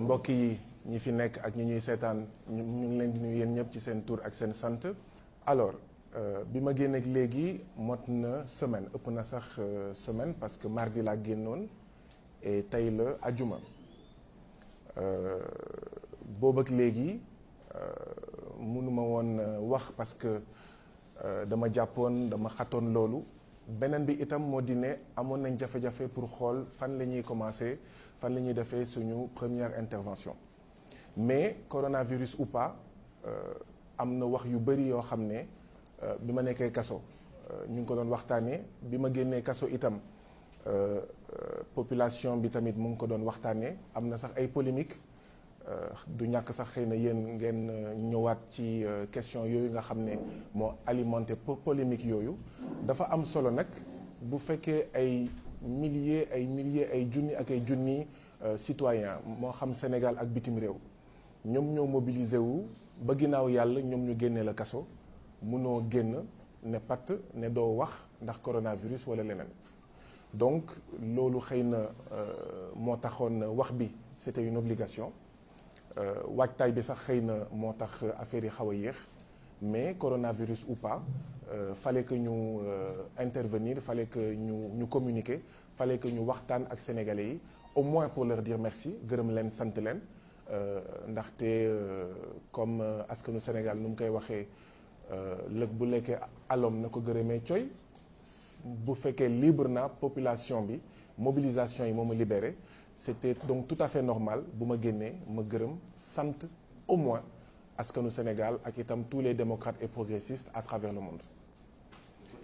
mbokk yi ñi fi nekk ak ñi ñuy seetaan ñu ngi leen di nuyu yéen ñëpp ci seen tur ak seen sant. alors bi ma génneeg léegi mot na semaine ëpp na sax semaine parce que mardi laa génnoon et tey la ajuma boobu ak léegi mënuma woon wax parce que dama jàppoon dama xatoon loolu. beneen bi itam moo di ne amoon nañ jafe-jafe pour xool fan la ñuy commencer fan la ñuy defee suñu première intervention mais coronavirus ou pas am na wax yu bëri yoo xam ne bi ma nekkee kaso ñu ngi ko doon waxtaanee bi ma génnee kaso itam population bi tamit mu ngi ko doon waxtaanee am na sax ay polémique du ñàkk sax xëy na yéen ngeen ñëwaat ci question yooyu nga xam ne moo alimenté polémique yooyu. dafa am solo nag bu fekkee ay milliers ay junni ak ay junni citoyens moo xam Sénégal ak bitim réew ñoom ñoo mobilisé wu ba ginnaaw yàlla ñoom ñu génnee la kaso munoo génn ne patt ne doo wax ndax coronavirus wala leneen donc loolu xëy na moo taxoon wax bi c'était une obligation. waajtaay bi sax xëy na moo tax affaire yi xaw a yéex mais coronavirus ou pas fallait que ñu intervenir fallait que ñu communiquer fallait que ñu waxtaan ak sénégalais yi au moins pour leur dire merci gërëm leen sant leen ndaxte comme askanu Sénégal nu mu koy waxee lëg bu lekkee alom na ko gërëmee coy bu fekkee libre na population bi mobilisation yi moo ma libéré. C'était donc tout à fait normal bu ma génnee ma gërëm sant au moins askanu Sénégal ak itam tous les démocrates et progressistes à travers le monde.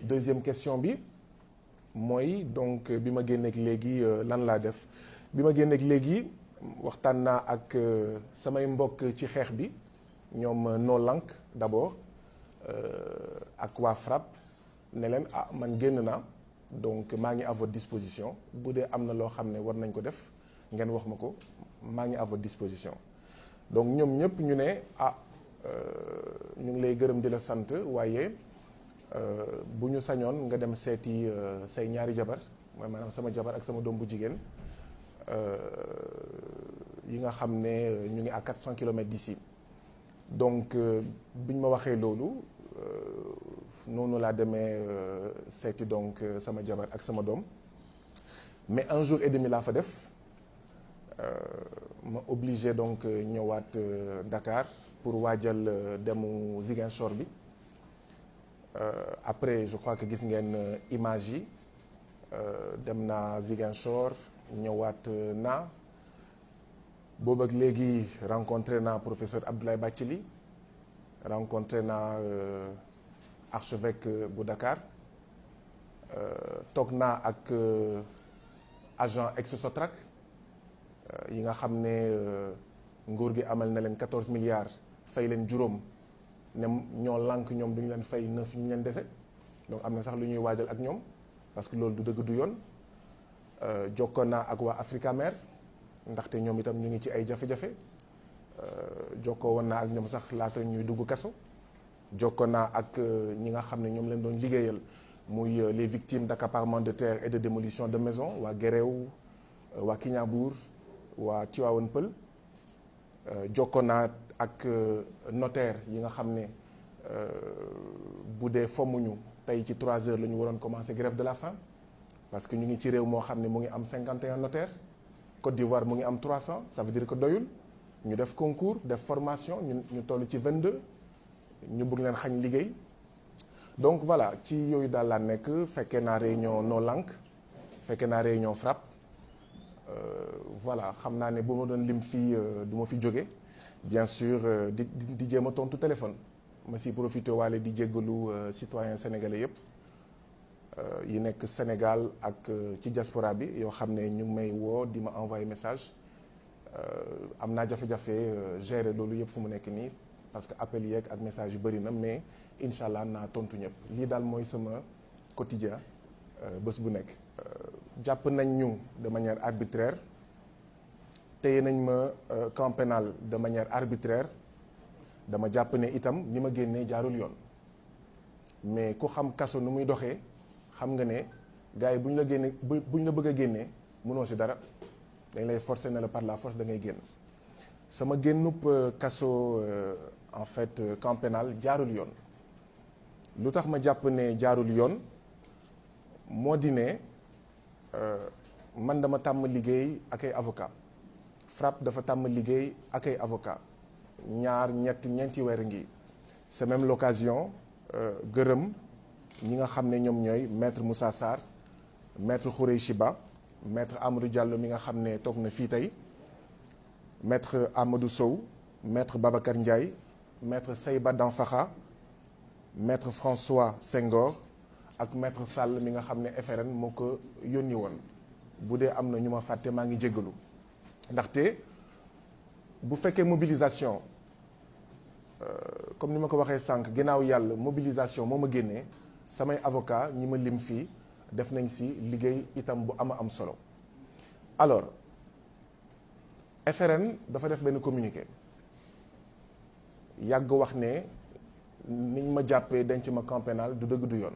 Deuxième question bi mooy donc bi ma génneeg léegi lan laa def bi ma génneeg léegi waxtaan naa ak samay mbokk ci xeex bi ñoom No Lank d'abord ak waa FRAPP ne leen man génn naa donc maa ngi à votre disposition bu dee am na loo xam ne war nañ ko def. ngeen wax ma ko maa ngi à votre disposition donc ñoom ñëpp ñu ne ñu ngi lay gërëm di la sant waaye bu ñu sañoon nga dem seeti say ñaari jabar mooy maanaam sama jabar ak sama doom bu jigéen yi nga xam ne ñu ngi à 400 kilomètres d'ici donc bi ñu ma waxee loolu noonu laa demee seeti donc sama jabar ak sama doom mais un jour et demi laa fa def. ma obligé donc ñëwaat Dakar pour waajal demu Ziguinchor bi après je crois que gis ngeen image yi dem naa Ziguinchor ñëwaat naa boobu ak léegi rencontré naa professeur Abdoulaye Bathily rencontré naa archevêque bu Dakar toog naa ak agent ex-Sotrac yi nga xam ne nguur gi amal na leen 14 milliards fay leen juróom ne ñoo lànk ñoom duñu leen fay 9 ñu leen dese donc am na sax lu ñuy waajal ak ñoom parce que loolu du dëgg du yoon jokkoon naa ak waa Africamer ndaxte ñoom itam ñu ngi ci ay jafe-jafe jokkoo woon naa ak ñoom sax laata ñuy dugg kaso jokkoon naa ak ñi nga xam ne ñoom leen doon liggéeyal muy les victimes d'accaparement de terre et de démolition de maisons waa Guéréo waa Kignanbour waa Tivaouane Peulh jokkoon naa ak notaire yi nga xam ne bu dee fommuñu tey ci 3 heures la ñu waroon commencer grève de la faim parce que ñu ngi ci réew moo xam ne mu ngi am 51 notaires Côte d'Ivoire mu ngi am 300 ça veut dire que doyul ñu def concours def formation ñu toll ci 22 ñu bëgg leen xañ liggéey donc voilà ci yooyu daal laa nekk fekkee naa réunion No Lank fekkee naa réunion FRAPP. Voilà xam naa ne bu ma doon lim fii du ma fi jóge bien sûr di jéem a tontu téléphone ma si profité waale di jéggalu citoyens sénégalais yëpp yi nekk Sénégal ak ci diaspora bi yoo xam ne ñu ngi may woo di ma envoyer message am naa jafe-jafe gérer loolu yëpp fu mu nekk nii parce que appel yeeg ak message yu bëri na mais incha allah naa tontu ñëpp lii daal mooy sama quotidien bés bu nekk. jàpp nañ ñu de manière arbitraire téye nañ ma camp pénal de manière arbitraire dama jàpp ne itam ni ma génnee jaarul yoon mais ku xam kaso nu muy doxee xam nga ne gars yi bu ñu la bëgg a génnee mënoo si dara dañ lay forcer ne la par la force da ngay génn sama génnub kaso en fait camp pénal jaarul yoon. lu tax ma jàpp ne jaarul yoon moo di ne man dama tàmm liggéey ak ay avocat FRAPP dafa tàmm liggéey ak ay avocat ñaar ñeenti weer ngi c'est même l'occasion gërëm ñi nga xam ne ñoom ñooy maître Moussa Sarr maître Khoureychi Ba maître Amadou Diallo mi nga xam ne toog na fii tey maître Amadou Sow maître Babacar Ndiaye maître Seyba Danfakha maître François Senghor ak maître Sall mi nga xam ne FRN moo ko yónni woon bu dee am na ñu ma fàtte maa ngi jéggalu ndaxte bu fekkee mobilisation comme ni ma ko waxee sànq ginnaaw yàlla mobilisation moo ma génnee samay avocat ñi ma lim fii def nañ si liggéey itam bu am solo alors FRN dafa def benn communiqué yàgg wax ne niñ ma jàppee denc ma camp pénal du dëgg du yoon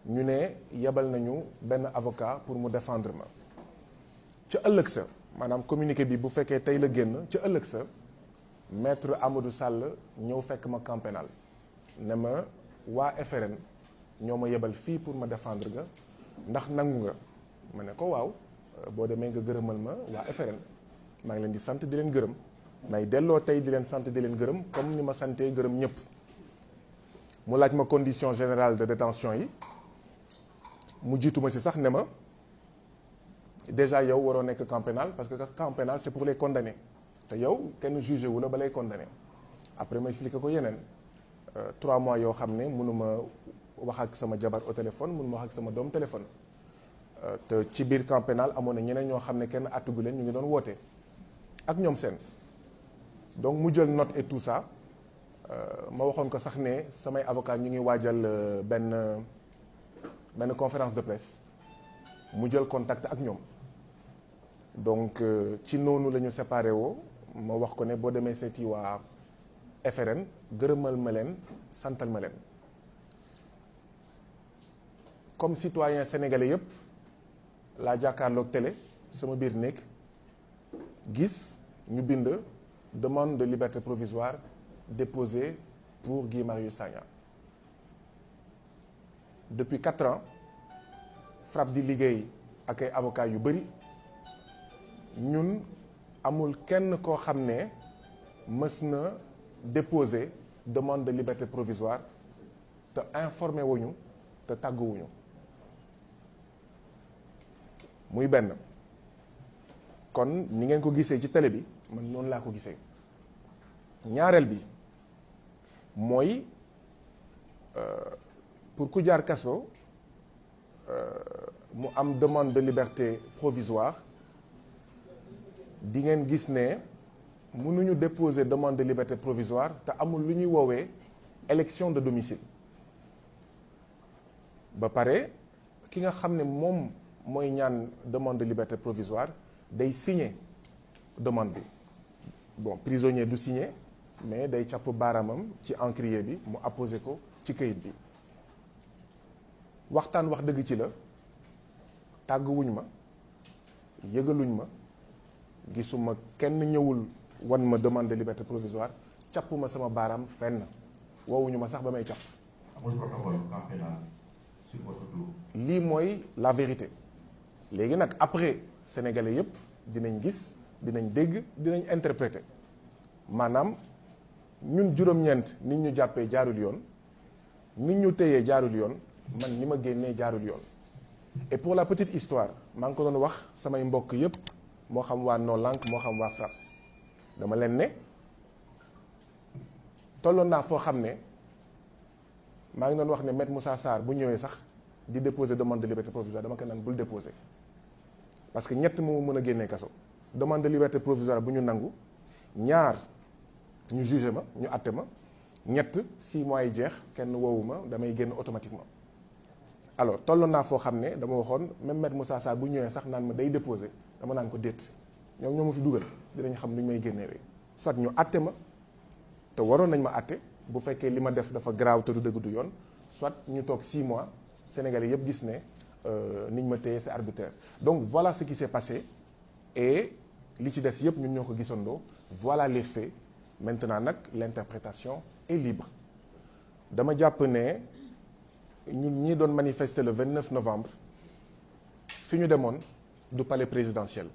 ñu ne yebal nañu benn avocat pour mu défendre ma ca ëllëg sa maanaam communiqué bi bu fekkee tey la génn ca ëllëg sa maître Amadou Sall ñëw fekk ma camp pénal ne ma waa FRN ñoo ma yebal fii pour ma défendre nga ndax nangu nga ma ne ko waaw boo demee nga gërëmal ma waa FRN maa ngi leen di sant di leen gërëm may delloo tey di leen sant di leen gërëm comme ni ma santee gërëm ñëpp mu laaj ma condition générale de détention yi mu jiitu ma ci sax ne ma déjà yow waroo nekk camp pénal parce que camp pénal c'est pour les condamnés te yow kenn jugé wu la ba lay condamné après ma expliqué ko yeneen 3 mois yoo xam ne mënuma wax ak sama jabar au téléphone mënuma wax ak sama doom téléphone te ci biir camp pénal amoon na ñeneen ñoo xam ne kenn attugu leen ñu ngi doon woote ak ñoom seen donc mu jël note et tout ça ma waxoon ko sax ne samay avocat ñu ngi waajal benn conférence de presse mu jël contact ak ñoom donc ci noonu la ñu séparé woo ma wax ko ne boo demee seeti waa FRN gërëmal ma leen santal ma leen comme citoyen sénégalais yëpp laa jàkkaarloog télé sama biir néeg gis ñu bind demande de liberté provisoire déposée pour Guy Marius Sagna depuis 4 ans FRAPP di liggéey ak ay avocats yu bëri ñun amul kenn koo xam ne mës na déposer demande de liberté provisoire te informé wuñu te tàgguwuñu muy benn kon ni ngeen ko gisee ci télé bi man noonu laa ko gisee ñaareel bi mooy pour ku jaar kaso mu am demande de liberté provisoire di ngeen gis ne mënuñu déposer demande de liberté provisoire te amul lu ñuy woowee élection de domicile ba pare ki nga xam ne moom mooy ñaan demande de liberté provisoire day signer demande bi bon prisonnier du signer mais day càpp baaraamam ci encrier bi mu apposé ko ci kayit bi waxtaan wax dëgg ci la tàgguwuñ ma yëgaluñ ma gisuma kenn ñëwul wan ma demande de liberté provisoire càppuma sama baaraam fenn woowuñu ma sax ba may càpp. amul protocole camp pénal sur votre dos. lii mooy la vérité léegi nag après sénégalais yëpp dinañ gis dinañ dégg dinañ interpréter maanaam ñun juróom-ñeent nit ñu jàppee jaarul yoon nit ñu téyee jaarul yoon man ni ma génnee jaarul yoon et pour la petite histoire maa ngi ko doon wax samay mbokk yëpp moo xam waa No Lank moo xam waa FRAPP dama leen ne tolloon naa foo xam ne maa ngi doon wax ne maître Moussa Sarr bu ñëwee sax di déposer demande de liberté provisoire dama koy naan bul déposer parce que ñett moo mën a génnee kaso demande de liberté provisoire bu ñu nangu ñaar ñu jugé ma ñu àtte ma ñett 6 mois yi jeex kenn woowu ma damay génn automatiquement alors tolloon naa foo xam ne dama waxoon même maître Moussa Sarr bu ñëwee sax naan ma day déposer dama naan ko déet ñoom ñoo ma fi dugal dinañ xam lu ñu may génnewee soit ñu àtte ma te waroon nañ ma àtte bu fekkee li ma def dafa grave te du dëgg du yoon soit ñu toog 6 mois Sénégalais yëpp gis ne niñ ma téye c'est arbitraire donc voilà ce qui s'est passé et li ci des yëpp ñun ñoo ko gisandoo voilà les faits maintenant nag l'interprétation est libre dama jàpp ne ñun ñi doon manifester le 29 novembre fi ñu demoon du palais présidentiel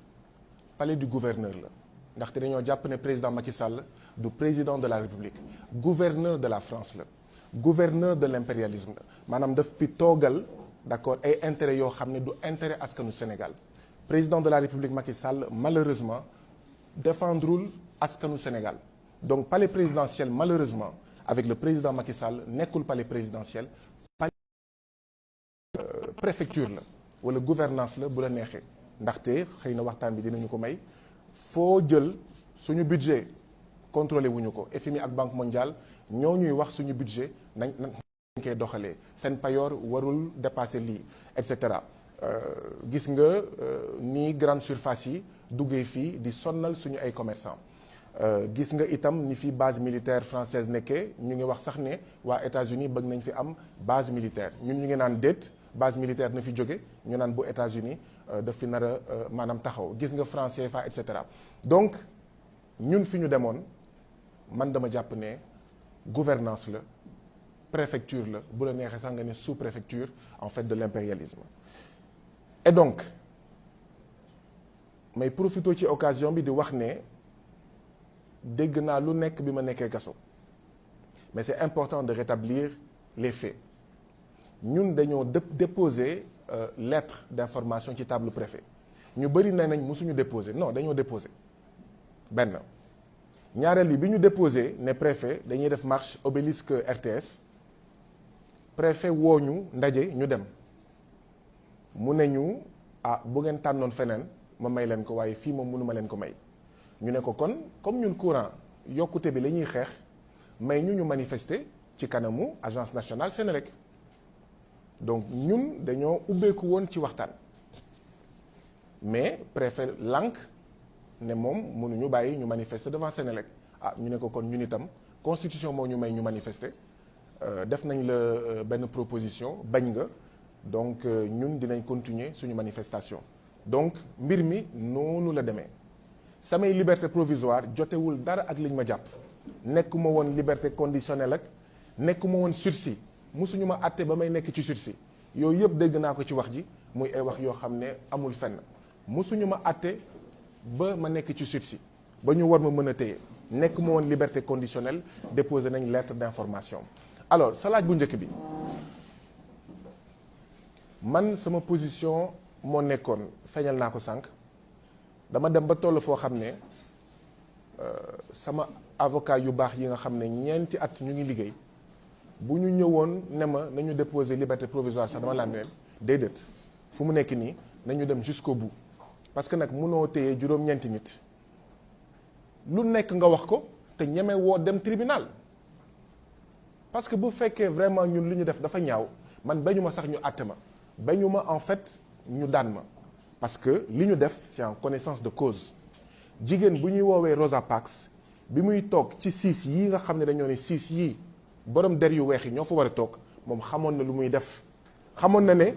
palais du gouverneur la ndaxte dañoo jàpp ne président Macky Sall du président de la République gouverneur de la France la gouverneur de l'impérialisme la maanaam daf fi toogal d'accord ay intérêts yoo xam ne du intérêt askanu Sénégal président de la République Macky Sall malheureusement défendrul askanu Sénégal donc palais présidentiel malheureusement avec le président Macky Sall nekkul palais présidentiel palais préfecture la wala gouvernance la bu la neexee ndaxte xëy na waxtaan bi dinañu ko may foo jël suñu budget contrôlé wuñu ko FMI ak Banque mondiale ñoo ñuy wax suñu budget nañ koy doxalee seen payoor warul dépasser lii et cetera gis nga ni grande surface yi duggee fii di sonnal suñu ay commerçants gis nga itam ni fi base militaire française nekkee ñu ngi wax sax ne waa États-Unis bëgg nañ fi am base militaire ñun ñu ngi naan déet base militaire na fi jóge ñu naan bu États-Unis daf fi nar a maanaam taxaw gis nga franc CFA et cetera donc ñun fi ñu demoon man dama jàpp ne gouvernance la préfecture la bu la neexee sax nga ne sous-préfecture en fait de l'impérialisme et donc may profité ci occasion bi di wax ne dégg naa lu nekk bi ma nekkee kaso mais c'est important de rétablir les faits ñun dañoo déposer lettre d'information ci table préfet ñu bëri nee nañ mosuñu déposer non dañoo déposer benn ñaareel bi ñu déposer ne préfet dañuy def marche obélisque RTS préfet wooñu ndaje ñu dem mu ne ñu bu ngeen tànnoon feneen ma may leen ko waaye fii moom mënuma leen ko may ñu ne ko kon comme ñun courant yokkute bi la ñuy xeex may ñu manifester ci kanamu agence nationale Sénélec donc ñun dañoo ubbeeku woon ci waxtaan mais préfet lànk ne moom mënuñu bàyyi ñu manifester devant Sénélec ñu ne ko kon ñun itam constitution moo ñu may ñu manifester def nañ la benn proposition bañ nga donc ñun dinañ continuer suñu manifestation donc mbir mi noonu la demee samay liberté provisoire jotewul dara ak liñ ma jàpp nekkuma woon liberté conditionnelle ak nekkuma woon sursis musuñu ma àtte ba may nekk ci sursis yooyu yëpp dégg naa ko ci wax ji muy ay wax yoo xam ne amul fenn musuñu ma àtte ba ma nekk ci sursis ba ñu war ma mën a téye nekkuma woon liberté conditionnelle déposé nañ lettre d'information alors sa laaj bu njëkk bi man sama position moo nekkoon feeñal naa ko sànq dama dem ba toll foo xam ne sama avocat yu baax yi nga xam ne ñeenti at ñu ngi liggéey bu ñu ñëwoon ne ma nañu déposer liberté provisoire sax dama laan leen déedéet fu mu nekk nii nañu dem jusqu'au bout parce que nag mënoo téye juróom-ñeenti nit lu nekk nga wax ko te ñeme woo dem tribunal parce que bu fekkee vraiment ñun li ñu def dafa ñaaw man bañu ma sax ñu àtte ma bañu ma en fait ñu daan ma parce que li ñu def c'est en connaissance de cause jigéen bu ñuy woowee Rosa Parks bi muy toog ci siis yii nga xam ne dañoo ne siis yii borom der yu weex yi ñoo fa war a toog moom xamoon na lu muy def xamoon na ne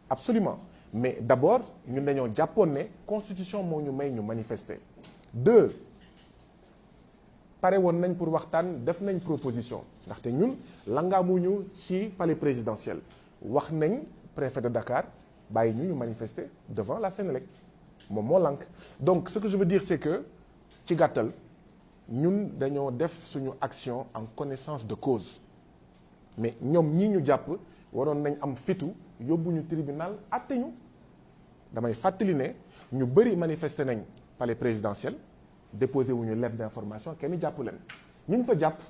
absolument mais d'abord ñun dañoo jàppoon ne constitution moo ñu may ñu manifester 2 pare woon nañ pour waxtaan def nañ proposition ndaxte ñun langaamuñu ci palais présidentiel wax nañ préfet de Dakar bàyyi ñu manifester devant la Sénélec moom moo lànk donc ce que je veux dire c'est que ci gàttal ñun dañoo def suñu action en connaissance de cause mais ñoom ñii ñu jàpp waroon nañ am fitu yóbbu ñu tribunal àtte ñu damay fàttali ne ñu bëri manifester nañ palais présidentiel déposé wuñu lettre d'information kenn jàpp leen ñu fa jàpp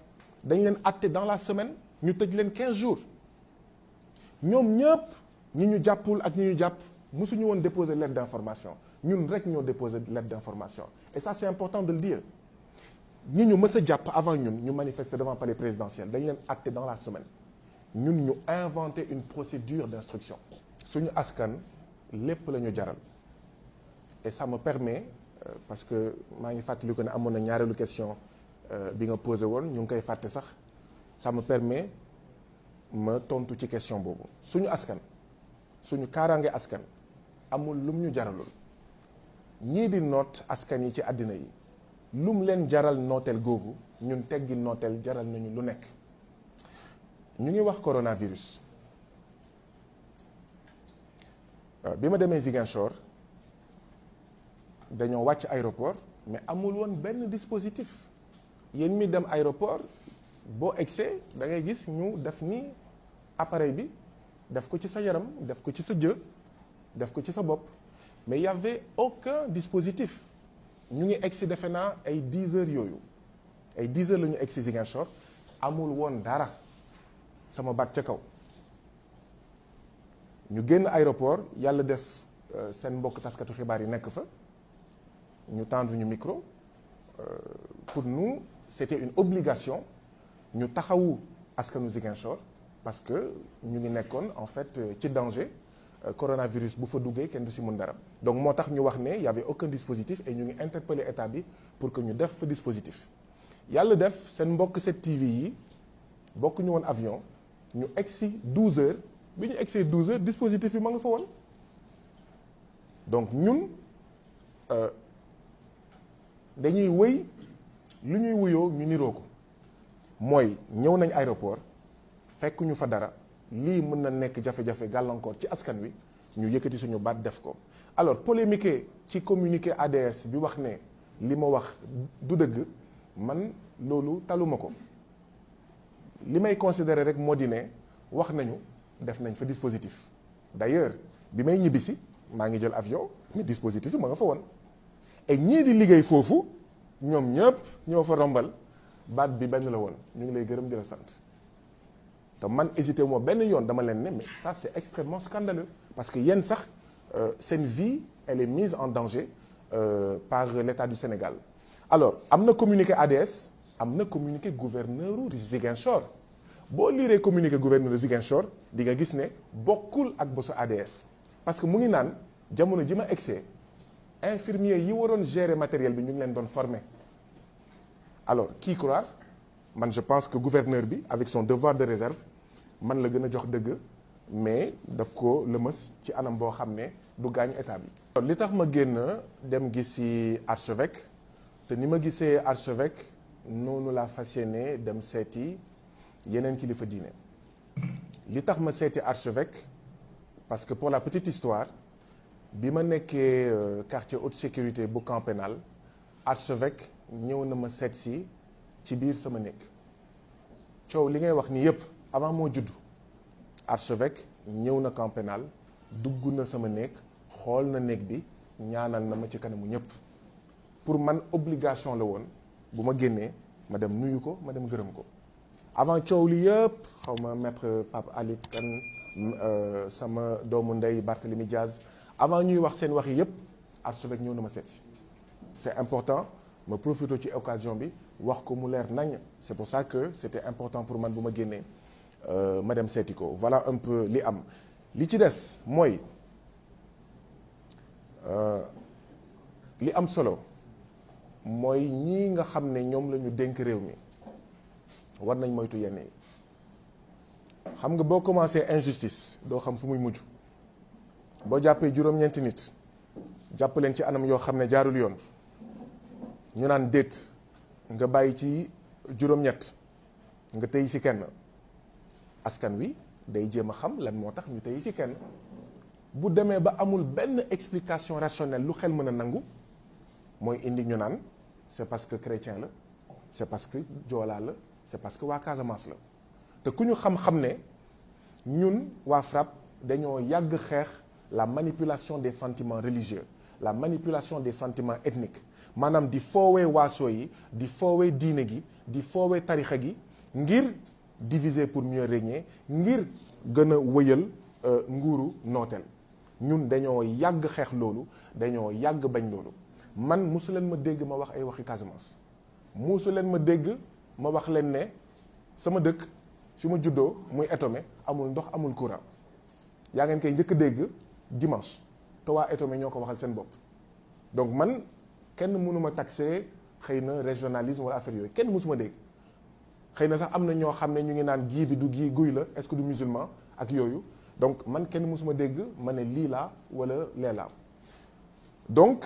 dañ leen àtte dans la semaine ñu tëj leen 15 jours ñoom ñëpp ñi ñu jàppul ak ñi ñu jàpp mosuñu woon déposer lettre d'information ñun rek ñoo déposer lettre d'information et ça c'est important de le dire ñi ñu mës a jàpp avant ñun ñu manifester devant palais présidentiel dañ leen àtte dans la semaine ñun ñu inventer une procédure d'instruction suñu askan lépp la ñu jaral et ça me permet parce que maa ngi fàttali ko ne amoon na ñaareelu question bi nga posé woon ñu ngi koy fàtte sax ça me permet ma tontu ci question boobu suñu askan suñu kaaraange askan amul lum ñu jaralul ñii di noot askan yi ci àddina yi lum leen jaral nooteel googu ñun teggi nooteel jaral nañu lu nekk. ñu ngi wax coronavirus bi ma demee Ziguinchor dañoo wàcc aéroport mais amul woon benn dispositif yéen mi dem aéroport boo egsee da ngay gis ñu def ni appareil bi def ko ci sa yaram def ko ci sa jë def ko ci sa bopp mais y avait aucun dispositif ñu ngi egsi defe naa ay 10 heures yooyu ay 10 heures la ñu egsi Ziguinchor amul woon dara sama baat ca kaw ñu génn aéroport yàlla def seen mbokk taskatu xibaar yi nekk fa ñu tendre ñu micro pour nous c'était une obligation ñu taxawu askanu Ziguinchor parce que ñu ngi nekkoon en fait ci danger coronavirus bu fa duggee kenn du si mën dara donc moo tax ñu wax ne y avait aucun dispositif et ñu ngi interpellé état bi pour que ñu def fa dispositif yàlla def seen mbokk 7TV yi bokk ñu woon avion ñu egsi 12 heures bi ñu egsee 12 heures dispositif bi ma nga fa woon donc ñun dañuy wëy lu ñuy wuyoo ñu niroo ko mooy ñëw nañ aéroport fekk ñu fa dara lii mën na nekk jafe-jafe gàllankoor ci askan wi ñu yëkkati suñu baat def ko alors polémique ci communiqué ADS bi wax ne li ma wax du dëgg man loolu taluma ko li may considérer rek moo di ne wax nañu def nañ fa dispositif d'ailleurs bi may ñibbisi maa ngi jël avion mais dispositif yi ma nga fa woon et ñii di liggéey foofu ñoom ñëpp ñoo fa rombal baat bi benn la woon ñu ngi lay gërëm di la sant te man hésité moo benn yoon dama leen ne mais ça c'est extrêmement scandaleux parce que yéen sax seen vie elle est mise en danger par l'État du Sénégal alors am na communiqué ADS am na communiqué gouverneur u Ziguinchor boo liiree communiqué gouverneur Ziguinchor di nga gis ne bokkul ak bosu ADS parce que mu ngi naan jamono ji ma egsee infirmier yi waroon gérer matériel bi ñu ngi leen doon former alors qui croire man je pense que gouverneur bi avec son devoir de réserve man la gën a jox dëgg mais daf ko lëmës ci anam boo xam ne du gaañ état bi. li tax ma génn dem gisi archevêque te ni ma gisee archevêque noonu laa fas yéene dem seeti yeneen kilifa diine li tax ma seeti archevêque parce que pour la petite histoire bi ma nekkee quartier haute sécurité bu camp pénal archevêque ñëw na ma seet si ci biir sama néeg coow li ngay wax ni yépp avant moo judd archevêque ñëw na camp pénal dugg na sama néeg xool na néeg bi ñaanal na ma ci kanamu ñëpp pour man obligation la woon bu ma génnee ma dem nuyu ko ma dem gërëm ko avant coow li yëpp xaw ma maître Pape Ali Kane sama doomu ndey Barthélémy Diaz avant ñuy wax seen wax yi yëpp archevêque ñëw na ma seet si c'est important ma profité ci occasion bi wax ko mu leer nañ c'est pour ça que c'était important pour man bu ma génnee ma dem seeti ko voilà un peu li am li ci des mooy li am solo mooy ñii nga xam ne ñoom la ñu dénk réew mi war nañ moytu yenn yi xam nga boo commencé injustice doo xam fu muy mujj boo jàppee juróom-ñeenti nit jàpp leen ci anam yoo xam ne jaarul yoon ñu naan déet nga bàyyi ci juróom-ñett nga tey ci kenn askan wi day jéem a xam lan moo tax ñu tey ci kenn bu demee ba amul benn explication rationnelle lu xel mën a nangu mooy indi ñu naan c'est parce que chrétien la c'est parce que joolaa la c'est parce que waa Casamance la te ku ñu xam-xam ne ñun waa FRAPP dañoo yàgg xeex la manipulation des sentiments religieux la manipulation des sentiments ethniques maanaam di foowee waaso yi di foowee diine gi di foowee tarixa gi ngir diviser pour mieux régner ngir gën a wëyal nguuru nooteel ñun dañoo yàgg xeex loolu dañoo yàgg bañ loolu man mosu leen ma dégg ma wax ay waxi Casamance mosu leen ma dégg ma wax leen ne sama dëkk fi ma juddoo muy Etomé amul ndox amul courant yaa ngeen koy njëkk a dégg dimanche te waa Etomé ñoo ko waxal seen bopp donc man kenn mënuma taxé xëy na régionalisme wala affaire yooyu kenn mësuma dégg xëy na sax am na ñoo xam ne ñu ngi naan gii bi du gii guy la est-ce que du musulman ak yooyu donc man kenn mësuma dégg ma ne lii laa wala lee laa donc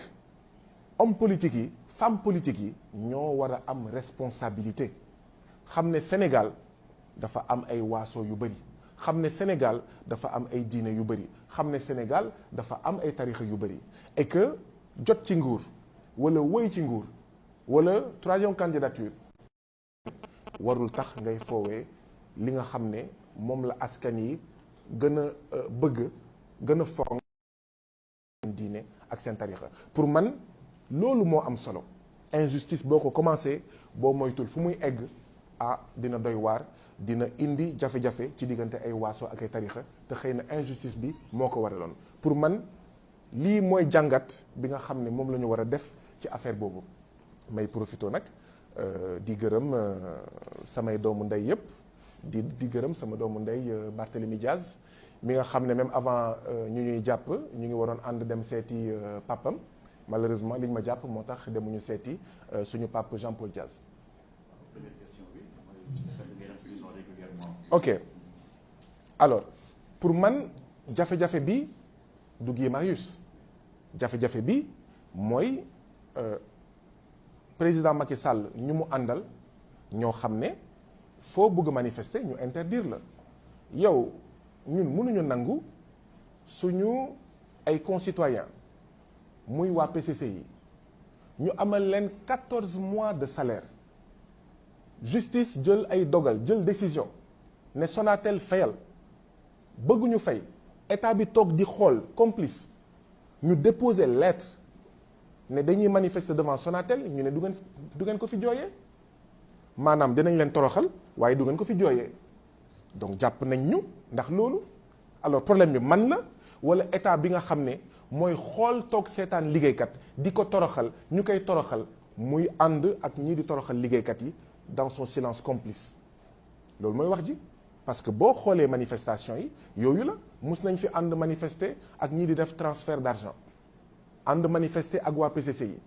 homme politique yi femme politique yi ñoo war a am responsabilité xam ne Sénégal dafa am ay waaso yu bëri xam ne Sénégal dafa am ay diine yu bëri xam ne Sénégal dafa am ay tarixa yu bëri et que jot ci nguur wala woy ci nguur wala troisième candidature warul tax ngay foowee li nga xam ne moom la askan yi gën a bëgg gën a fonk diine ak seen tarixa pour man loolu moo am solo. injustice boo ko commencé boo moytul fu muy egg dina doy waar dina indi jafe-jafe ci diggante ay waaso ak ay tarixa te xëy na injustice bi moo ko waraloon pour man lii mooy jàngat bi nga xam ne moom la ñu war a def ci affaire boobu. may profité nag di gërëm samay doomu ndey yëpp di gërëm sama doomu ndey Barthélémy Diaz mi nga xam ne même avant ñu ñuy jàpp ñu ngi waroon ànd dem seeti papam malheureusement liñ ma jàpp moo tax demuñu seeti suñu pape Jean-Paul Diaz. Première question bi mooy prison régulièrement. ok alors pour man jafe-jafe bi du Guy Marius jafe-jafe bi mooy président Macky Sall ñu mu àndal ñoo xam ne foo bëgg manifester ñu interdire la yow ñun mënuñu nangu suñu ay concitoyens muy waa PCC yi ñu amal leen 14 mois de salaire justice jël ay dogal jël décision ne Sonatel fayal bëgguñu fay état bi toog di xool complice ñu déposer lettre ne dañuy manifester devant Sonatel ñu ne du ngeen ko fi jooyee maanaam dinañ leen toroxal waaye du ngeen ko fi jooyee donc jàpp nañ ñu ndax loolu alors problème bi man la wala état bi nga xam ne mooy xool toog seetaan liggéeykat di ko toroxal ñu koy toroxal muy ànd ak ñii di toroxal liggéeykat yi dans son silence complice loolu mooy wax ji parce que boo xoolee manifestation yi yooyu la mus nañ fi ànd manifester ak ñii di def transfert d'argent ànd manifester ak waa PCC yi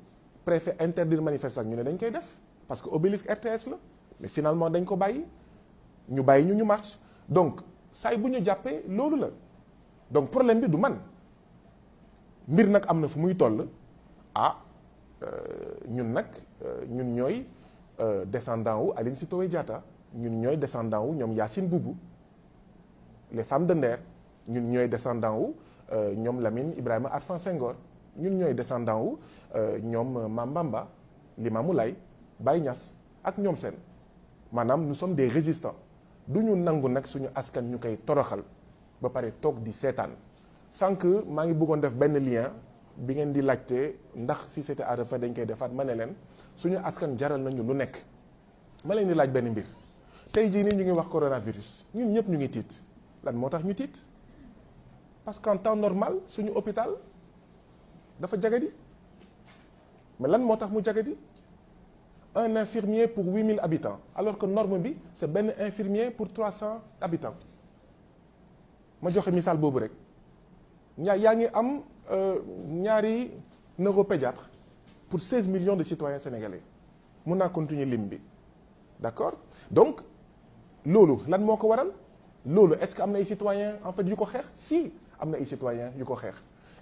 préfet interdire manifestation ñu ne dañ koy def parce que Obélisque RTS la mais finalement dañ ko bàyyi ñu marche donc saay bu ñu jàppee loolu la donc problème bi du man mbir nag am na fu muy toll ñun nag ñun ñooy descendant wu Aline Sitoé Diatta ñun ñooy descendant wu ñoom Yacine Boubou les femmes de Nder ñun ñooy descendant wu ñoom Lamine Ibrahima Arfan Senghor ñun ñooy descendant wu ñoom Mame Bamba Limamou Laye Baye Niass ak ñoom seen maanaam nous sommes des résistants du ñu nangu nag suñu askan ñu koy toroxal ba pare toog di seetaan sànq maa ngi bëggoon def benn lien bi ngeen di laajte ndax si c'était à refaire dañ koy defaat ma ne leen suñu askan jaral nañu lu nekk ma leen di laaj benn mbir tey jii nii ñu ngi wax coronavirus ñun ñëpp ñu ngi tiit lan moo tax ñu tiit parce qu'en temps normal suñu hôpital dafa jagadi mais lan moo tax mu jagadi un infirmier pour 8000 habitants alors que norme bi c'est benn infirmier pour 300 habitants ma joxe misaal boobu rek yaa ngi am ñaari neuropédiatre pour 16 millions de citoyens sénégalais mun naa continuer lim bi d'accord donc loolu lan moo ko waral loolu est-ce que am na ay citoyens en fait yu ko xeex si am na ay citoyens yu ko xeex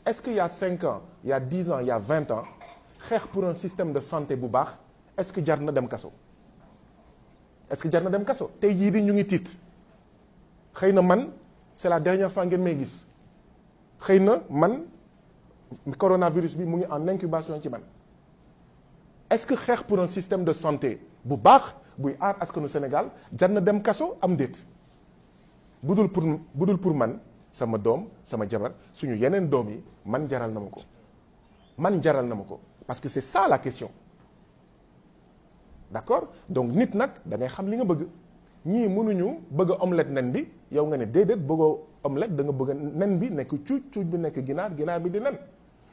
est-ce qu'il y a 5 ans il y a 10 ans il y a 20 ans xeex pour un système de santé bu baax est-ce que jar na dem kaso est-ce que jar na dem kaso tey jii bi ñu ngi tiit xëy na man c'est la dernière fois ngeen may gis xëy na man coronavirus bi mu ngi en incubation ci man est-ce que xeex pour un système de santé bu baax buy aar askanu Sénégal jar na dem kaso am déet budul pour man sama doom sama jabar suñu yeneen doom yi man jaral na ma ko parce que c'est ça la question d'accord donc nit nag da ngay xam li nga bëgg ñii mënuñu bëgg a omelette nen bi yow nga ne déedéet bëggoo omelette da nga bëgg nen bi nekk cuuc bi nekk ginaar bi di nen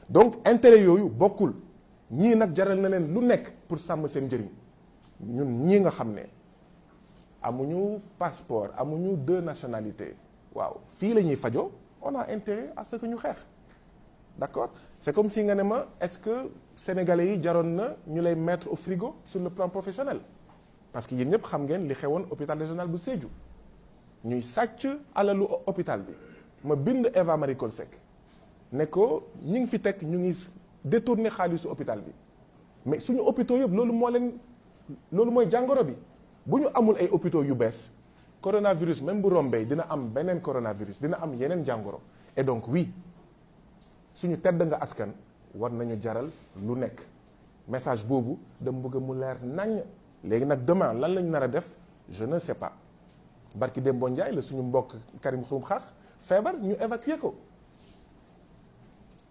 donc intérêt yooyu bokkul ñii nag jaral na leen lu nekk pour sàmm seen njëriñ ñun ñii nga xam ne amuñu passeport amuñu 2 nationalités waaw fii la ñuy fajoo on a intérêt à ce que ñu xeex d'accord c'est comme si nga ne ma est-ce que sénégalais yi jaroon na ñu lay mettre au frigo sur le plan professionnel parce que yéen ñëpp xam ngeen li xewoon hôpital régional bu Sédhiou ñuy sàcc alalu hôpital bi ma bind Eva Marie Coll Seck ne ko ñu ngi fi teg ñu ngi détourner xaalisu hôpital bi mais suñu hôpitaux yëpp loolu mooy jàngoro bi bu ñu amul ay hôpitaux yu bees coronavirus même bu rombee dina am beneen coronavirus dina am yeneen jàngoro et donc oui suñu tedd nga askan war nañu jaral lu nekk message boobu dama bëgg mu leer naññ. léegi nag demain lan lañu nar a def je ne sais pas barki Dembo Ndiaye la suñu mbokk Karim Xrum Xax feebar ñu évacuer ko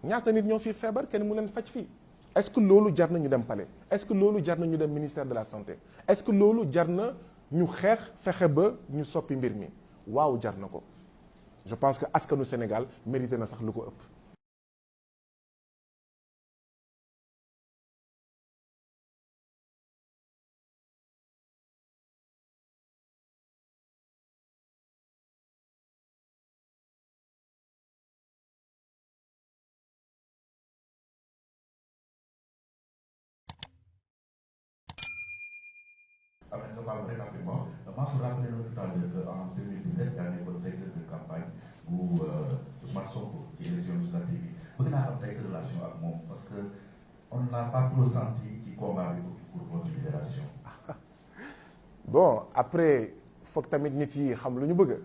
ñaata nit ñoo fii feebar kenn mu leen faj fii. est-ce que loolu jar na ñu dem palais est-ce que loolu jar na ñu dem ministère de la santé est-ce que loolu jar na ñu xeex fexe ba ñu soppi mbir mi waaw jar na ko je pense que askanu Sénégal mérité na sax lu ko ëpp. Avec le parler rapidement, Mansour rappelé tout à l'heure qu'en 2017, dernier votre directeur de campagne, où Ousmane Sonko, qui est élection législative, vous avez une très relation avec moi parce qu'on n'a pas trop senti qu'il combat pour votre libération. Bon, après, il faut que tamit nit yi xam lu ñu bëgg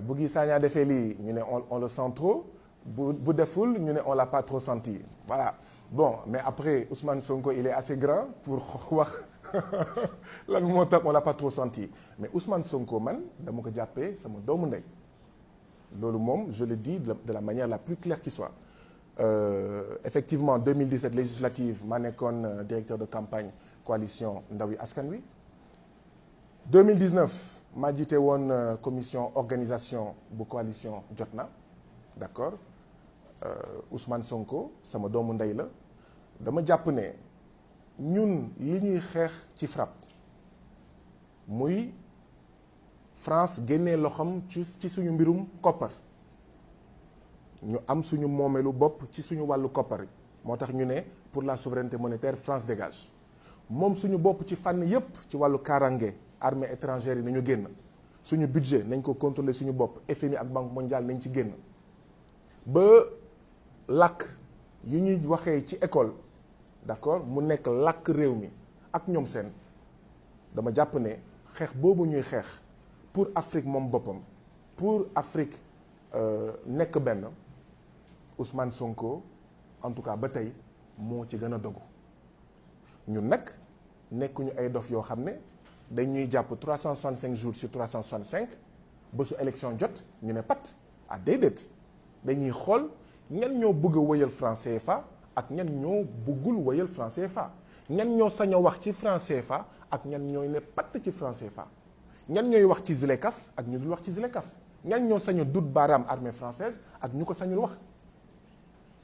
bu Guy Sagna defee lii ñu ne on le sent trop bu deful ñu ne on l'a pas trop senti voilà bon mais après Ousmane Sonko il est assez grand pour wax lan moo tax on l'a pas trop senti mais Ousmane Sonko man dama ko jàppee sama doomu ndey loolu moom je le dis de la manière la plus claire qui soit effectivement 2017 législative maa nekkoon directeur de campagne coalition Ndawi Askan Wi 2019 maa jiite woon commission organisation bu coalition Jotna d'accord Ousmane Sonko sama doomu ndey la dama jàpp ne ñun li ñuy xeex ci FRAPP muy France génnee loxoom ci suñu mbirum koppar ñu am suñu moomeelu bopp ci suñu wàllu koppar yi moo tax ñu ne pour la souveraineté monétaire France dégage moom suñu bopp ci fànn yépp ci wàllu kaaraange armée étrangère yi nañu génn suñu budget nañ ko contrôler suñu bopp FMI ak Banque mondiale nañ ci génn ba làkk yi ñuy waxee ci école d'accord mu nekk làkk réew mi ak ñoom seen dama jàpp ne xeex boobu ñuy xeex pour Afrique moom boppam pour Afrique nekk benn Ousmane Sonko en tout cas ba tey moo ci gën a dogu ñun nag nekkuñu ay dof yoo xam ne dañuy jàpp 365 jours sur 365 ba su élection jot ñu ne pat ah déedéet dañuy xool ñan ñoo bëgg a wëyal franc CFA ak ñan ñoo bëggul wëyal franc CFA ñan ñoo sañ a wax ci franc CFA ak ñan ñooy ne patt ci franc CFA ñan ñooy wax ci ZLECAf ak ñu dul wax ci ZLECAf ñan ñoo sañ a dut baaraam armée française ak ñu ko sañul wax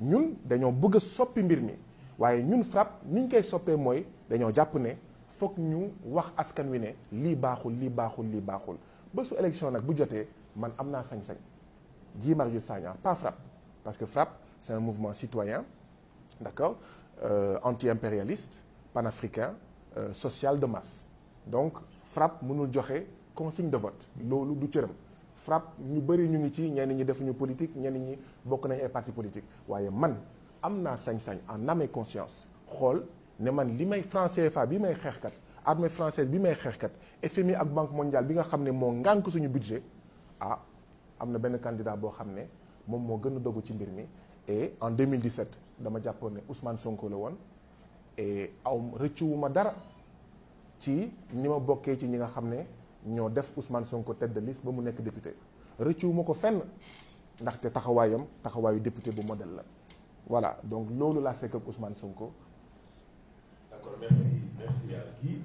ñun dañoo bëgg a soppi mbir mi waaye ñun FRAPP ni ñu koy soppee mooy dañoo jàpp ne foog ñu wax askan wi ne lii baaxul lii baaxul lii baaxul ba su élection nag bu jotee man am naa sañ-sañ Guy Marius Sagna pas FRAPP parce que FRAPP c'est un mouvement citoyen d'accord anti-impérialiste panafricain social de masse donc FRAPP mënul joxe consigne de vote loolu du cëram FRAPP ñu bëri ñu ngi ci ñenn ñi defuñu politique ñenn ñi bokk nañ ay parti politique waaye man am naa sañ-sañ en âme et conscience xool ne man li may franc CFA bi may xeexkat armée française bi may xeexkat FMI ak Banque mondiale bi nga xam ne moo ngànk suñu budget ah am na benn candidat boo xam ne moom moo gën a dogu ci mbir mi et en 2017 dama jàppoon ne Ousmane Sonko la woon et aw rëccuwuma dara ci ni ma bokkee ci ñi nga xam ne ñoo def Ousmane Sonko tête de liste ba mu nekk député rëccuwuma ko fenn ndaxte taxawaayu député bu modèle la voilà donc loolu laa sekk ak Ousmane Sonko. D'accord, merci à Guy.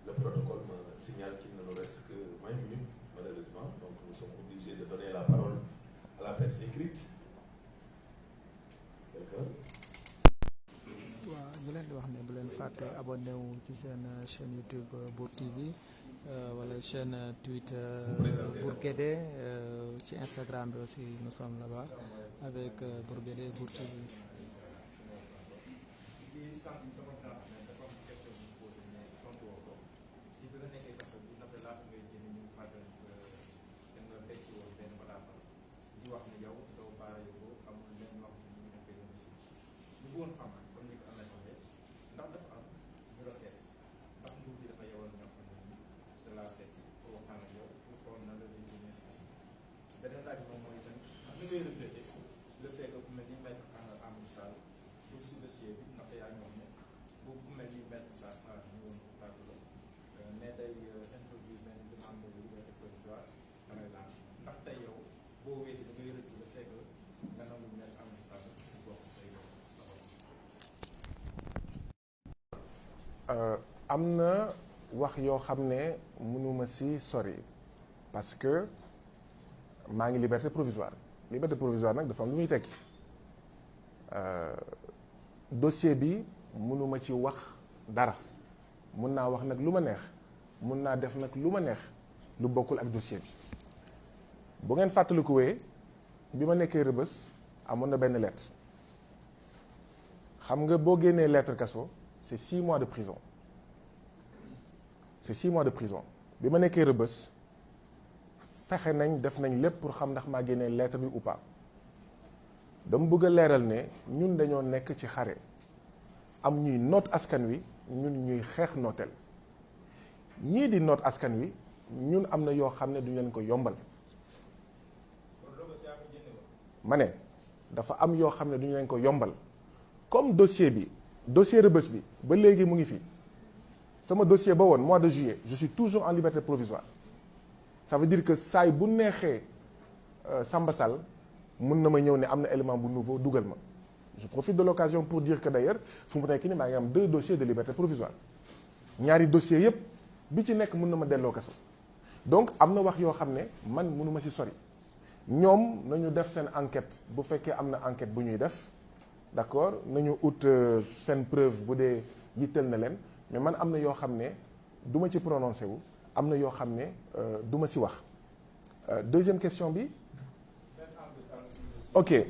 Le protocole me signale qu'il ne nous reste que 20 minutes, malheureusement. Donc nous sommes obligés de donner la parole à la presse écrite. D'accord. waaw ñu leen di wax ne bu leen fàtte abonné wu ci seen chaîne YouTube Bour TV wala chaîne Twitter Bour Guédé ci Instagram bi aussi nous sommes là-bas avec Bour Guédé Bour TV. ngay regretter le fait que ku mel ni maître Amadou Sall dugg si dossier bi ndaxte yaa ngi wax ne bu ku mel ni maître Moussa Sarr ñu woon tàggu la mais day introduire benn demande de liberté provisoire da ngay laaj ndax tey yow boo wéetee da ngay rëcc le fait que nga nangu maître Amadou Sall bu bokk say am na wax yoo xam ne mënuma si sori parce que maa ngi liberté provisoire nag dafa am lu muy tekki dossier bi mënuma ci wax dara mun naa wax nag lu ma neex mun naa def nag lu ma neex lu bokkul ak dossier bi bu ngeen fàttalikuwee bi ma nekkee Rebeuss amoon na benn lettre xam nga boo génnee lettre kaso c'est 6 mois de prison bi ma nekkee Rebeuss fexe nañ def nañ lépp pour xam ndax maa génnee lettre bi ou pas dama bëgg a leeral ne ñun dañoo nekk ci xare am ñuy noot askan wi ñun ñuy xeex nooteel ñii di noot askan wi ñun am na yoo xam ne duñ leen ko yombal ma ne dafa am yoo xam ne duñu leen ko yombal comme dossier Rebeuss bi ba léegi mu ngi fi sama dossier ba woon mois de juillet je suis toujours en liberté provisoire ça veut dire que saay bu neexee Samba Sall mun na ma ñëw ne am na élément bu nouveau dugal ma je profite de l'occasion pour dire que d'ailleurs fu mu nekk ni maa ngi am 2 dossiers de liberté provisoire ñaari dossiers yépp bi ci nekk mun na ma delloo kaso donc am na wax yoo xam ne man mënuma ci sori ñoom nañu def seen enquête bu fekkee am na enquête bu ñuy def d'accord nañu ut seen preuve bu dee yitteel na leen mais man am na yoo xam ne du ma ci prononcé wu am na yoo xam ne du ma ci wax deuxième question bi ok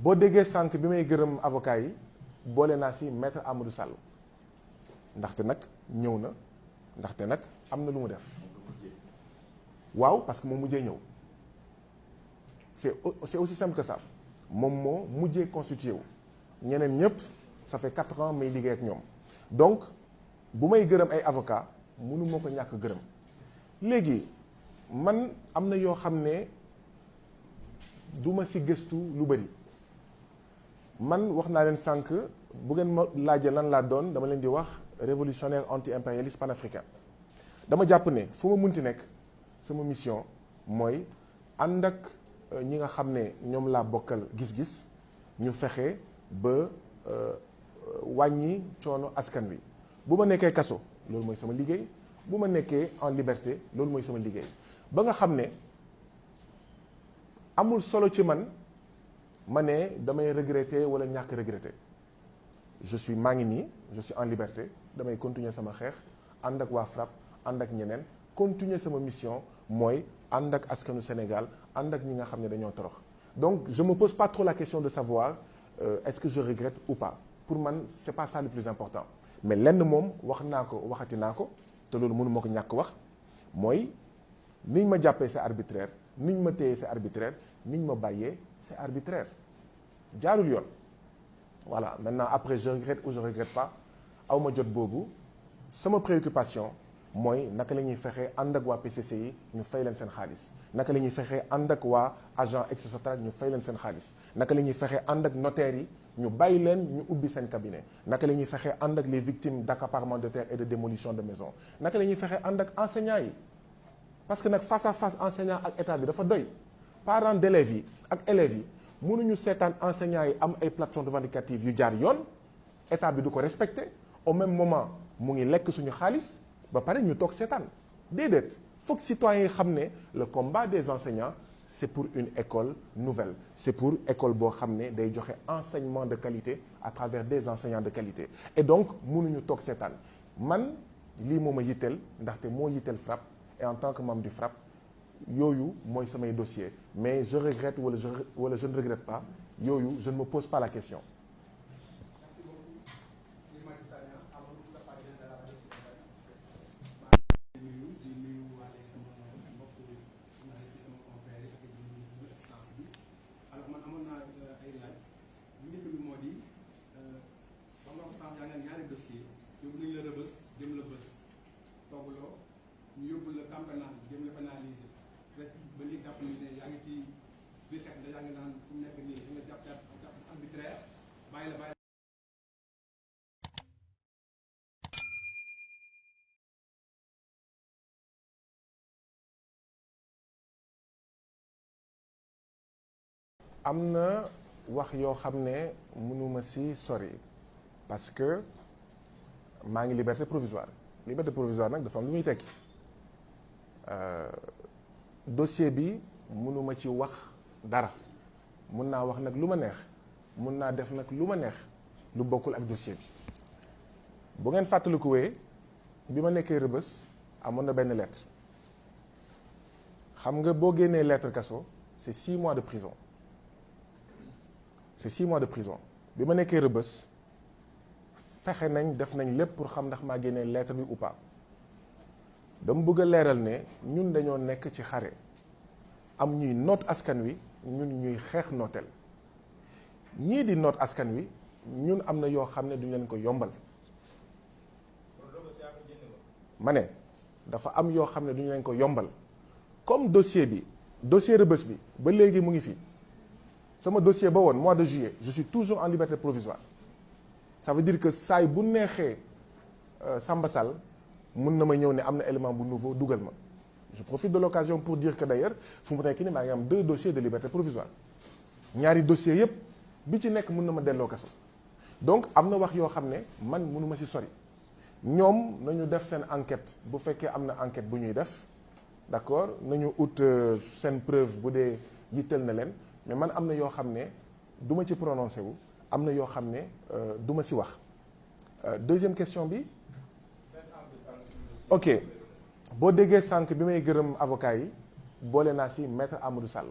boo déggee sànq bi may gërëm avocat yi boole naa ci maître Amadou Sall ndaxte nag ñëw na ndaxte nag am na lu mu def waaw parce que moom mujjee ñëw c'est aussi simple que ça moom moo mujjee constitué wu ñeneen ñëpp ça fait 4 ans may liggéey ak ñoom donc bu may gërëm ay avocat mënu moo ko ñàkk gërëm léegi man am na yoo xam ne du ma ci gëstu lu bari man wax naa leen sànq bu ngeen ma laajee lan laa doon dama leen di wax révolutionnaire anti-impérialiste panafricain dama jàpp ne fu ma munti nekk sama mission mooy ànd ak ñi nga xam ne ñoom laa bokkal gis-gis ñu fexe ba wàññi coono askan wi bu ma nekkee kaso loolu mooy sama liggéey bu ma nekkee en liberté loolu mooy sama liggéey ba nga xam ne amul solo ci man ma ne damay regretter wala ñàkk regretter maa ngi nii je suis en liberté damay continuer sama xeex ànd ak waa FRAPP ànd ak ñeneen continuer sama mission mooy ànd ak askanu Sénégal ànd ak ñi nga xam ne dañoo torox donc je me pose pas trop la question de savoir est-ce que je regrette ou pas pour man c'est pas ça le plus important mais lenn moom waxati naa ko te loolu mënu ma ko ñàkk wax mooy niñ ma jàppee c'est arbitraire niñ ma téyee c'est arbitraire niñ ma bàyyee c'est arbitraire jaarul yoon voilà maintenant après je regrette ou je regrette pas aw ma jot boobu sama préoccupation mooy naka la ñuy fexee ànd ak waa PCC yi ñu fay leen seen xaalis naka la ñuy fexee ànd ak waa agent Exsotrac ñu fay leen seen xaalis naka la ñuy fexee ànd ak notaires yi ñu bàyyi leen ñu ubbi seen cabinet naka la ñuy fexee ànd ak les victimes d'accaparement de terre et de démolition de maisons naka la ñuy fexee ànd ak enseignants yi parce que nag face à face enseignant ak état bi dafa doy parents d'élèves yi ak élèves yi mënuñu seetaan enseignants yi am ay plateformes revendicatives yu jaar yoon état bi du ko respecter au même moment mu ngi lekk suñu xaalis ba pare ñu toog seetaan déedéet foog citoyens yi xam ne le combat des enseignants c'est pour une école nouvelle c'est pour école boo xam ne day joxe enseignement de qualité à travers des enseignants de qualité et donc mënuñu toog seetaan man lii moo ma yitteel ndaxte moo yitteel FRAPP et en tant que membre du FRAPP yooyu mooy samay dossier mais je regrette wala je ne regrette pas yooyu je ne me pose pas la question. ñu yóbbu la campagnat jëm la pénaliser rek ba léegi jàpp nañu ne yaa ngi ci biir xeex yaa ngi naan fu mu nekk nii da nga jàpp arbitraire bàyyi la. am na wax yoo xam ne mënuma si sori parce que maa ngi liberté provisoire nag dafa am lu muy tekki dossier bi mënuma ci wax dara mun naa wax nag lu ma neex mun naa def nag lu ma neex lu bokkul ak dossier bi bu ngeen fàttalikuwee bi ma nekkee Rëbës amoon na benn lettre xam nga boo génnee lettre kaso c'est 6 mois de prison bi ma nekkee Rëbës fexe nañ def nañ lépp pour xam ndax maa génnee lettre bi ou pas dama bëgg a leeral ne ñun dañoo nekk ci xare am ñuy noot askan wi ñun ñuy xeex nooteel ñii di noot askan wi ñun am na yoo xam ne duñ leen ko yombal ma ne dafa am yoo xam ne duñu leen ko yombal comme dossier Rëbës bi ba léegi mu ngi fi sama dossier ba woon mois de juillet je suis toujours en liberté provisoire ça veut dire que saay bu neexee Samba Sall mun na ma ñëw ne am na élément bu nouveau dugal ma je profite de l'occasion pour dire que d'ailleurs fu mu nekk ni maa ngi am 2 dossiers de liberté provisoire ñaari dossiers yépp bi ci nekk mun na ma delloo kaso donc am na wax yoo xam ne man mënuma ci sori ñoom nañu def seen enquête bu fekkee am na enquête bu ñuy def d'accord nañu ut seen preuve bu dee yitteel na leen mais man am na yoo xam ne du ma ci prononcé wu am na yoo xam ne du ma ci wax deuxième question bi ok boo déggee sànq bi may gërëm avocat yi boole naa ci maître Amadou Sall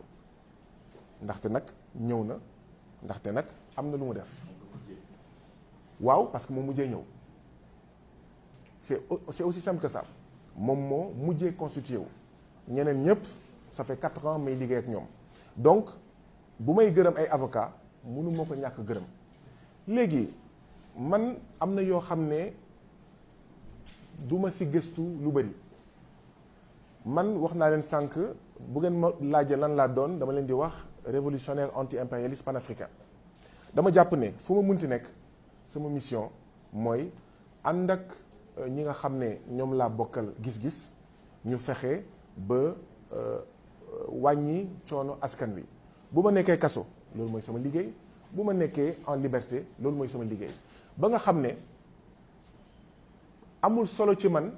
ndaxte nag ñëw na ndaxte nag am na lu mu def waaw parce que moom mujjee ñëw c'est aussi simple que ça moom moo mujjee constitué wu ñeneen ñëpp ça fait 4 ans may liggéey ak ñoom donc bu may gërëm ay avocat mënu moo ko ñàkk gërëm léegi man am na yoo xam ne du ma ci gëstu lu bari man wax naa leen sànq bu ngeen ma laajee lan laa doon dama leen di wax révolutionnaire anti-impérialiste panafricain dama jàpp ne fu ma munti nekk sama mission mooy ànd ak ñi nga xam ne ñoom laa bokkal gis-gis ñu fexe ba wàññi coono askan wi bu ma nekkee kaso loolu mooy sama liggéey bu ma nekkee en liberté loolu mooy sama liggéey ba nga xam ne amul solo ci man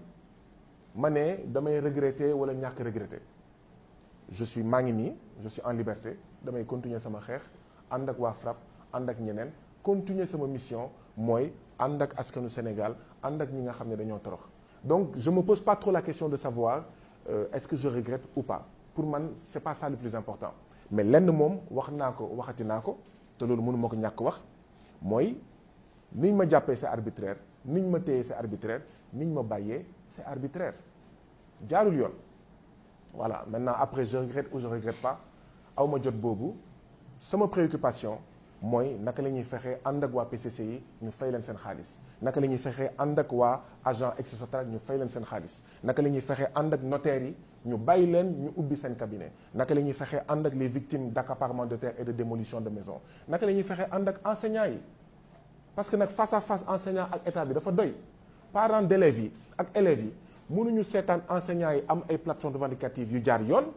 ma ne damay regretter wala ñàkk regretter maa ngi nii je suis en liberté damay continuer sama xeex ànd ak waa FRAPP ànd ak ñeneen continuer sama mission mooy ànd ak askanu Sénégal ànd ak ñi nga xam ne dañoo torox donc je me pose pas trop la question de savoir est-ce que je regrette ou pas pour man c'est pas ça le plus important mais lenn moom waxati naa ko te loolu mënu ma ko ñàkk wax mooy niñ ma jàppee c'est arbitraire niñ ma téyee c'est arbitraire niñ ma bàyyee c'est arbitraire jaarul yoon voilà maintenant après je regrette ou je regrette pas aw ma jot boobu sama préoccupation mooy naka la ñuy fexee ànd ak waa PCC yi ñu fay leen seen xaalis naka la ñuy fexee ànd ak waa agent exosotrac ñu fay leen seen xaalis naka la ñuy fexee ànd ak notaires yi ñu bàyyi leen ñu ubbi seen cabinet naka la ñuy fexee ànd ak les victimes d'accaparement de terre et de démolition de maisons naka la ñuy fexee ànd ak enseignants yi parce que nag face à face enseignant ak état bi dafa doy parents d'élèves yi ak élèves yi mënuñu seetaan enseignants yi am ay plateformes revendicatives yu jaar yoon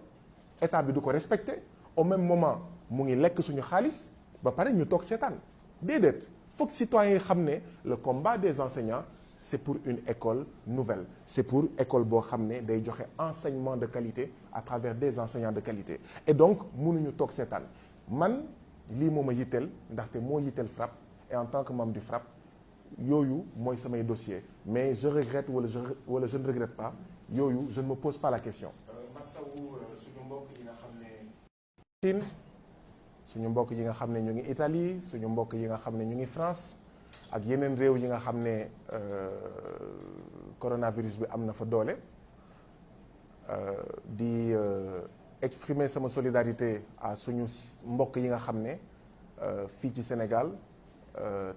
état bi du ko respecter au même moment mu ngi lekk suñu xaalis ba pare ñu toog seetaan déedéet foog citoyens yi xam ne le combat des enseignants c'est pour une école nouvelle c'est pour école boo xam ne day joxe enseignement de qualité à travers des enseignants de qualité et donc mënuñu toog seetaan man lii moo ma yitteel ndaxte moo yitteel FRAPP et en tant que membre du FRAPP yooyu mooy samay dossier mais je regrette wala je ne regrette pas yooyu je ne me pose pas la question. masawu suñu mbokk yi nga xam ne Chine suñu mbokk yi nga xam ne ñu ngi Italie suñu mbokk yi nga xam ne ñu ngi France ak yeneen réew yi nga xam ne coronavirus bi am na fa doole di exprimer sama solidarité à suñu mbokk yi nga xam ne fii ci Sénégal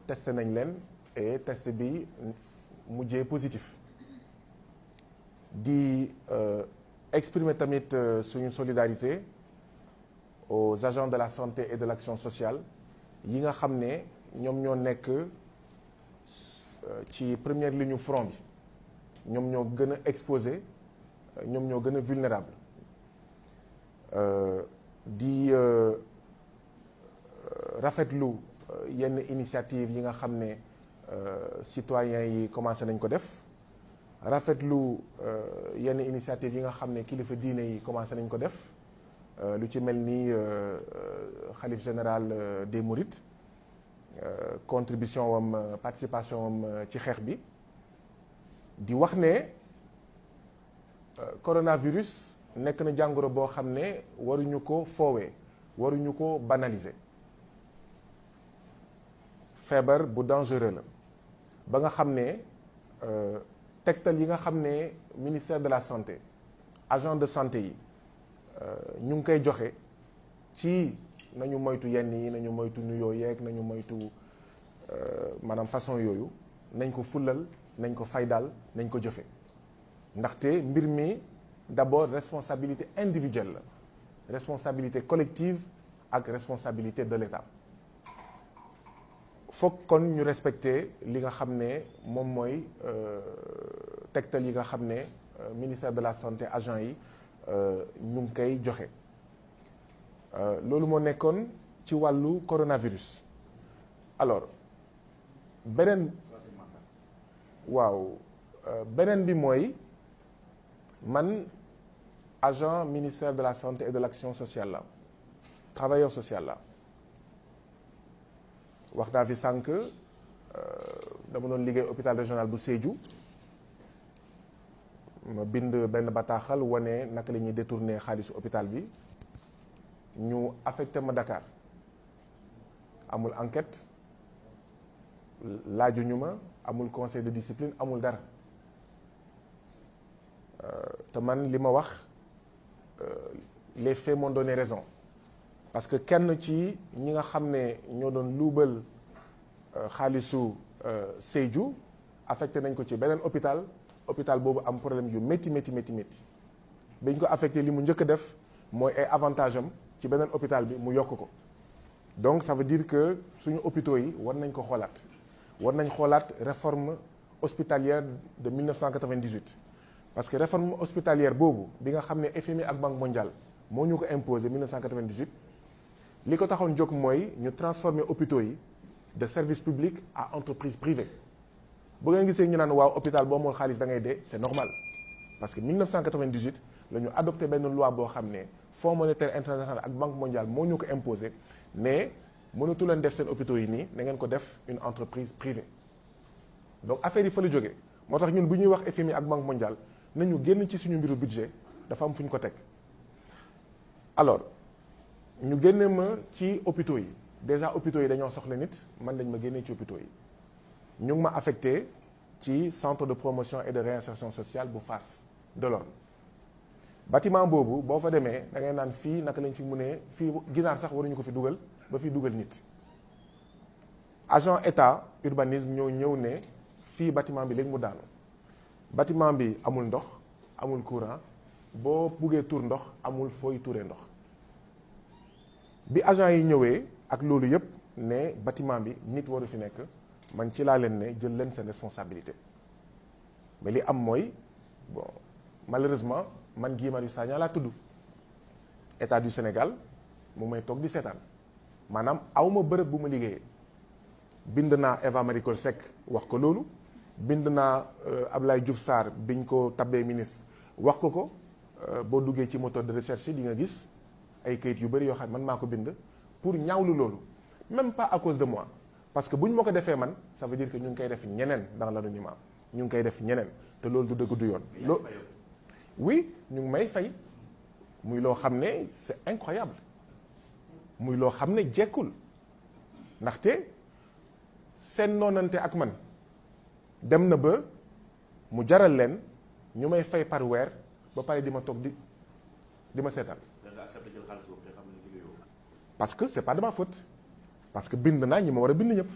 testé nañ leen et test bi mujjee positif di exprimer tamit suñu solidarité aux agents de la santé et de l'action sociale yi nga xam ne ñoom ñoo nekk ci première ligne front bi ñoom ñoo gën a exposé ñoom ñoo gën a vulnérable di rafetlu yenn initiative yi nga xam ne citoyens yi commencé nañ ko def rafetlu yenn initiative yi nga xam ne kilifa diine yi commencé nañ ko def lu ci mel ni xalif général des Mourides contribution wam participation wam ci xeex bi di wax ne coronavirus nekk na jàngoro boo xam ne waruñu ko foowee waruñu ko banaliser feebar bu dangereux la ba nga xam ne tegtal yi nga xam ne ministère de la santé agent de santé yi ñu ngi koy joxe ci nañu moytu yenn yi nañu moytu nuyoo yeeg nañu moytu maanaam façon yooyu nañ ko fulal nañ ko faydal nañ ko jëfe ndaxte mbir mi d'abord responsabilité individuelle la responsabilité collective ak responsabilité de l'État foog kon ñu respecter li nga xam ne moom mooy tegtal yi nga xam ne ministère de la santé agent yi ñu ngi koy joxe loolu moo nekkoon ci wàllu coronavirus alors beneen bi mooy man agent ministère de la santé et de l'action sociale la travailleur social la wax naa fi sànq dama doon liggéey hôpital régional bu Sédhiou ma bind benn bataaxal wane naka la ñuy détourner xaalisu hôpital bi ñu affecté ma Dakar amul enquête laajuñu ma amul conseil de discipline amul dara te man li ma wax les faits m'ont donné raison parce que kenn ci ñi nga xam ne ñoo doon luubal xaalisu Sédhiou affecté nañ ko ci beneen hôpital boobu am problème yu métti dañ ko affecté li mu njëkk a def mooy ay avantage am ci beneen hôpital bi mu yokk ko donc ça veut dire que suñu hôpitaux yi war nañ ko xoolaat war nañ xoolaat réforme hospitalière de 1998 parce que réforme hospitalière boobu bi nga xam ne FMI ak Banque mondiale moo ñu ko imposé 1998 li ko taxoon jóg mooy ñu transformer hôpitaux yi de service public à entreprise privée bu ngeen gisee ñu naan waaw hôpital boo amul xaalis da ngay dee c'est normal parce que 1998 la ñu adopté benn loi boo xam ne Fonds monétaire international ak Banque mondiale moo ñu ko imposé mais mënatu leen def seen hôpitaux yi nii da ngeen ko def une entreprise privée donc affaire yi fa la jógee moo tax ñun bu ñuy wax FMI ak Banque mondiale nañu génn ci suñu mbiru budget dafa am fu ñu ko teg alors ñu génne ma ci hôpitaux yi déjà hôpitaux yi dañoo soxla nit man dañ ma génnee ci hôpitaux yi ñu ngi ma affecté ci centre de promotion et de réinsertion sociale bu Fass Delorme bâtiment boobu boo fa demee da ngay naan fii naka lañ fi mënee fii ginaar sax waruñu ko fi dugal ba fi dugal nit agent état urbanisme ñoo ñëw ne fii bâtiment bi léegi mu daanu bâtiment bi amul ndox amul courant boo buggee tuur ndox amul fooy tuuree ndox bi agent yi ñëwee ak loolu yëpp ne bâtiment bi nit waru fi nekk man ci laa leen ne jël leen seen responsabilité mais li am mooy bon malheureusement man Guy Marius Sagna laa tudd état du Sénégal mu may toog di seetaan maanaam awma bërëb bu ma liggéeyee bind naa Eva Marie Coll Seck wax ko loolu bind naa Abdoulaye Diouf Sarr biñ ko tabbee ministre wax ko boo duggee ci moteur de recherche di nga gis ay kayit yu bëri yoo xam man maa ko bind pour ñaawlu loolu même pas à cause de moi parce que bu ñu ma ko defee man ça veut dire que ñu ngi koy def ñeneen dans l'anonymat ñu ngi koy def ñeneen te loolu du dëgg du yoon oui ñu ngi may fay muy loo xam ne c'est incroyable muy loo xam ne jekkul ndaxte seen noonante ak man dem na ba mu jaral leen ñu may fay par weer ba pare di ma toog di ma seetaan parce que c'est pas de ma faute parce que bind naa ñi ma war a bind ñëpp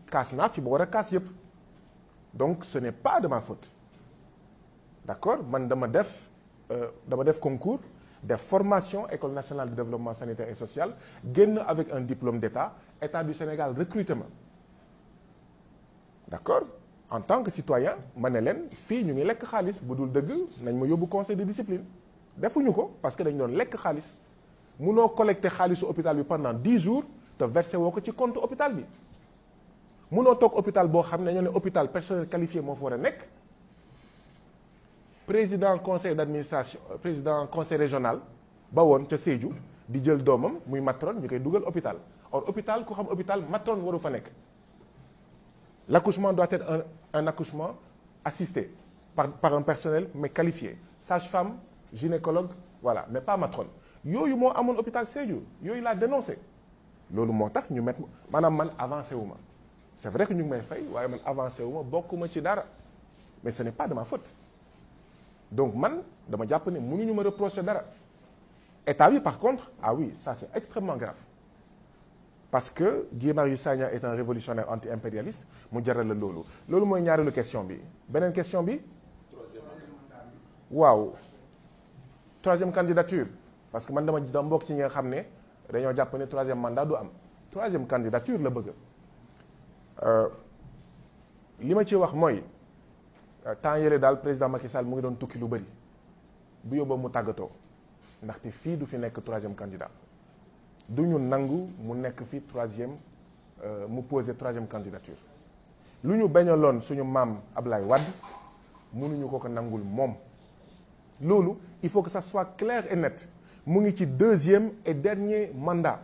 kaas naa fi ma war a kaas yëpp donc ce n'est pas de ma faute d'accord man dama def concours des formations école nationale de développement sanitaire et social génn avec un diplôme d'état état du Sénégal recrutement d'accord en tant que citoyen ma ne leen fii ñu ngi lekk xaalis bu dul dëgg nañ ma yóbbu conseil de discipline defuñu ko parce que dañ doon lekk xaalis munoo collecter xaalisu hôpital bi pendant 10 jours te versé woo ko ci compte hôpital bi munoo toog hôpital boo xam ne ñoo ne hôpital personnel qualifié moo fa war a nekk président conseil d'administration président conseil régional ba woon ca Sédhiou di jël doomam muy matron ñu koy dugal hôpital or hôpital ku xam hôpital matron waru fa nekk l'accouchement doit être un accouchement assisté par un personnel mais qualifié sage-femme gynécologue voilà mais pas matron yooyu moo amoon hôpital Sédhiou yooyu laa dénoncé loolu moo tax ñu met maanaam man avancé wu ma c'est vrai que ñu ngi may fay waaye man avancé wu ma bokkuma ci dara mais ce n'est pas de ma faute donc man dama jàpp ne mënuñu ma reprocher dara état bi par contre ah oui ça c'est extrêmement grave parce que Guy Marius Sagna est un révolutionnaire anti-impérialiste mu jaral la loolu loolu mooy ñaareelu question bi beneen question bi waaw troisième candidature parce que man dama mbokk ci ñi nga xam ne dañoo jàpp ne troisième mandat du am troisième candidature la bëgg li ma ci wax mooy temps yële daal président Macky Sall mu ngi doon tukki lu bëri bu yóbboo mu tàggatoo ndaxte fii du fi nekk troisième candidat du ñu nangu mu nekk fi troisième mu poser troisième candidature lu ñu bañaloon suñu maam Ablaye Wade mënuñu ko nangul moom loolu il faut que ça soit clair et net mu ngi ci deuxième et dernier mandat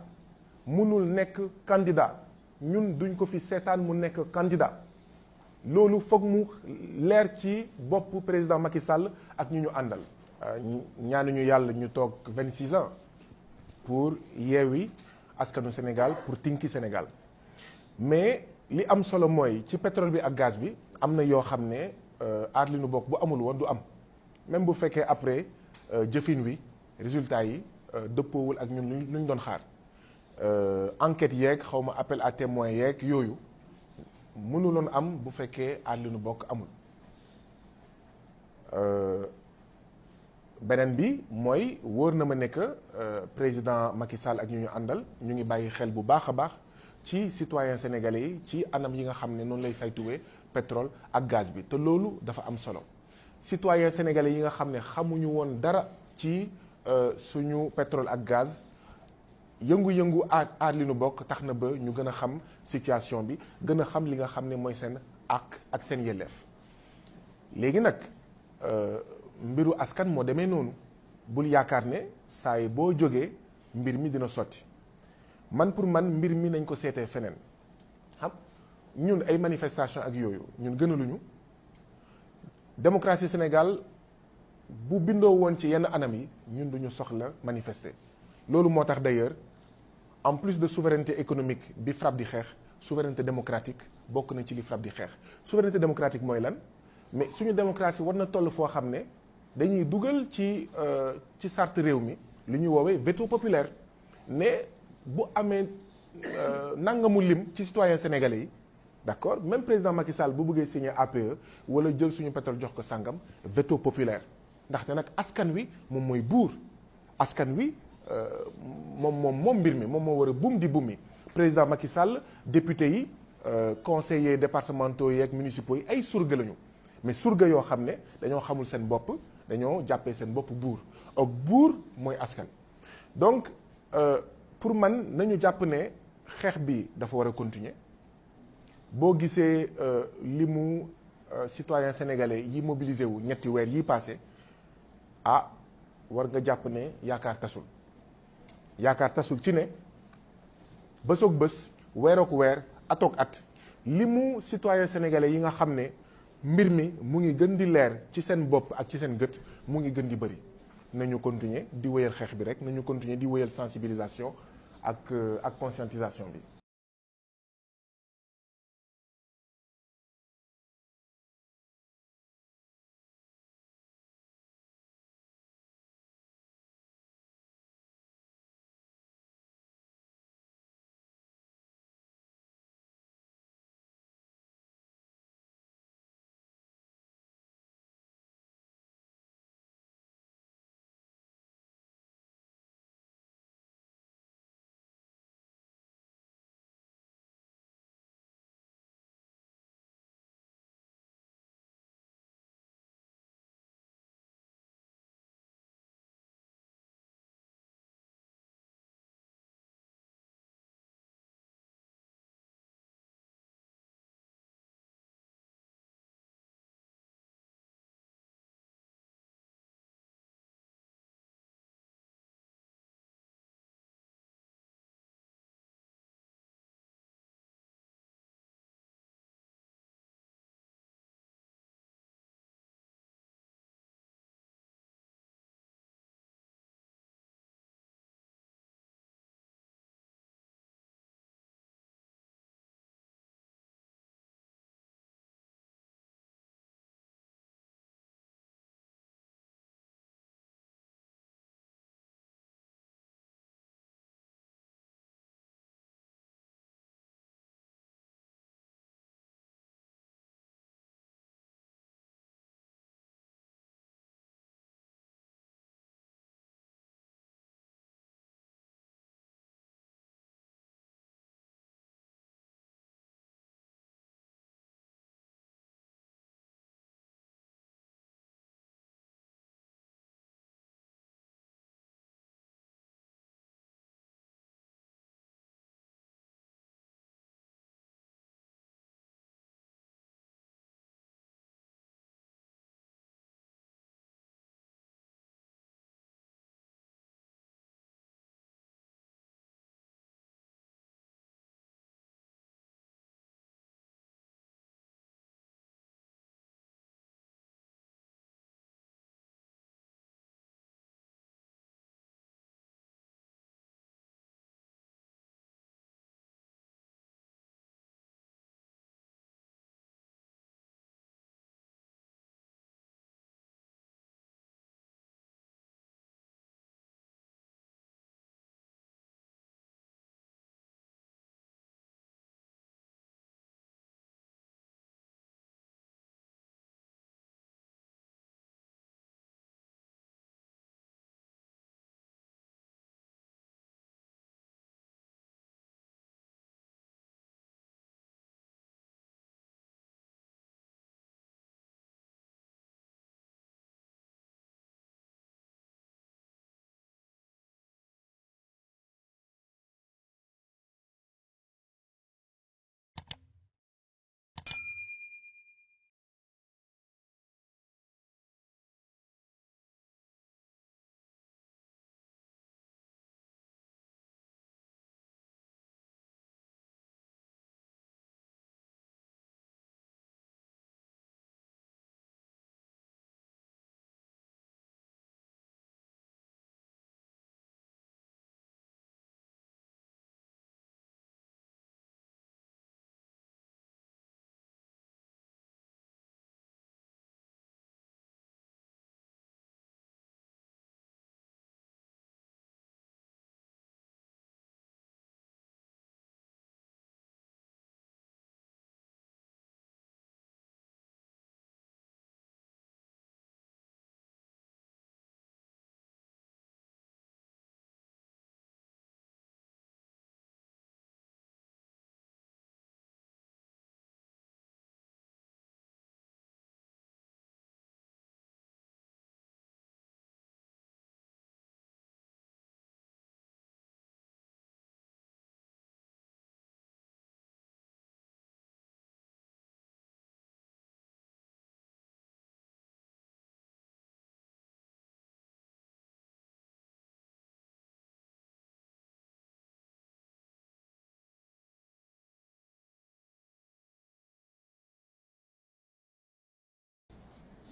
mënul nekk candidat ñun duñ ko fi seetaan mu nekk candidat loolu foog mu leer ci bopp président Macky Sall ak ñu àndal ñaanuñu yàlla ñu toog 26 ans pour yeewi askanu Sénégal pour tinki Sénégal mais li am solo mooy ci pétrole bi ak gaz bi am na yoo xam ne aar li nu bokk bu amul woon du am même bu fekkee après jëfin wi résultat yi dëppoowul ak ñun lu ñu doon xaar enquête yeeg xaw ma appel à témoins yeeg yooyu mënuloon am bu fekkee aar li nu bokk amul beneen bi mooy wóor na ma ne que président Macky Sall ak ñu àndal ñu ngi bàyyi xel bu baax a baax ci citoyens sénégalais yi ci anam yi nga xam ne noonu lay saytuwee pétrole ak gaz bi te loolu dafa am solo citoyens sénégalais yi nga xam ne xamuñu woon dara ci suñu pétrole ak gaz yëngu-yëngu aar li nu bokk tax na ba ñu gën a xam situation bi gën a xam li nga xam ne mooy seen ak seen yelleef léegi nag mbiru askan moo demee noonu bul yaakaar ne saa yi boo jógee mbir mi dina sotti man pour man mbir mi nañ ko seetee feneen xam ñun ay manifestation ak yooyu ñun gënaluñu démocratie Sénégal bu bindoo woon ci yenn anam yi ñun duñu soxla manifester loolu moo tax d'ailleurs en plus de souveraineté économique bi FRAPP di xeex souveraineté démocratique bokk na ci li FRAPP di xeex souveraineté démocratique mooy lan mais suñu démocratie war na toll foo xam ne dañuy dugal ci charte réew mi li ñuy woowee veto populaire ne bu amee nangamu lim ci citoyens sénégalais yi d'accord même président Macky Sall bu bëggee signer APE wala jël suñu pétrole jox ko sàngam veto populaire ndaxte nag askan wi moom mooy buur askan wi moom mbir mi moom moo war a buum di buum mi président Macky Sall député yi conseillers départementaux yi ak municipaux yi ay surga lañu mais surga yoo xam ne dañoo xamul seen bopp dañoo jàppee seen bopp buur ak buur mooy askan donc pour man nañu jàpp ne xeex bi dafa war a continuer boo gisee li mu citoyens sénégalais yi mobilisé wu ñetti weer yi passé war nga jàpp ne yaakaar tasul ci ne bësoog bés weerook weer atook at li mu citoyens sénégalais yi nga xam ne mbir mi mu ngi gën di leer ci seen bopp ak ci seen gët mu ngi gën di bëri nañu continuer di wéyal xeex bi rek nañu continuer di wéyal sensibilisation ak conscientisation bi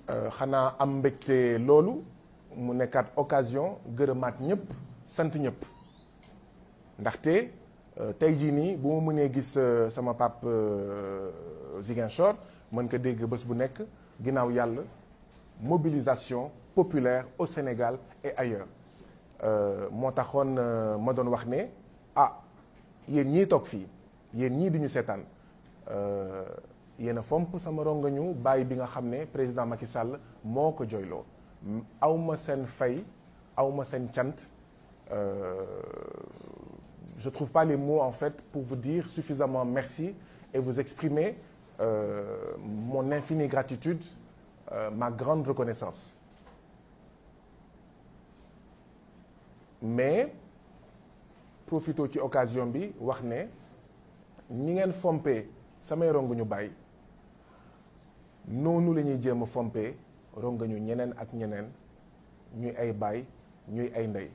xanaa am mbégte loolu mu nekkaat occasion gërëmaat ñëpp sant ñëpp ndaxte tey jii nii bu ma mënee gis sama pap Ziguinchor mën ko dégg bés bu nekk ginnaaw yàlla mobilisation populaire au Sénégal et ailleurs moo taxoon ma doon wax ne yéen ñii toog fii yéen ñii di ñu seetaan yéen a fomp sama rongañu bàyyi bi nga xam ne président Macky Sall moo ko jooyloo awma seen fay awma seen cant je trouve pas les mots en fait pour vous dire suffisamment merci et vous exprimer mon infinie gratitude, ma grande reconnaissance. Mais profito ci occasion bi wax ne ñi ngeen fompee samay ronguñu bàyyi noonu la ñuy jéem a fompee ronguñu ñeneen ak ñeneen ñuy ay baay ñuy ay ndey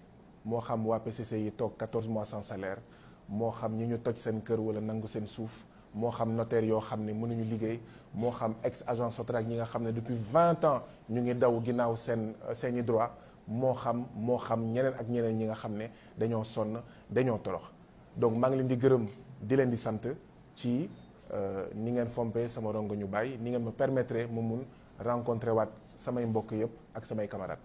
moo xam waa PCC yi toog 14 mois sans salaire moo xam ñi ñu toj seen kër wala nangu seen suuf moo xam notaire yoo xam ne mënuñu liggéey moo xam ex agent Sotrac ñi nga xam ne depuis 20 ans ñu ngi daw ginnaaw seeni droit moo xam ñeneen ak ñeneen ñi nga xam ne dañoo sonn dañoo torox donc maa ngi leen di gërëm di leen di sant ci ni ngeen fompee sama rongo ñu bàyyi ni ngeen ma permettre ma mun rencontrer waat samay mbokk yëpp ak samay camarades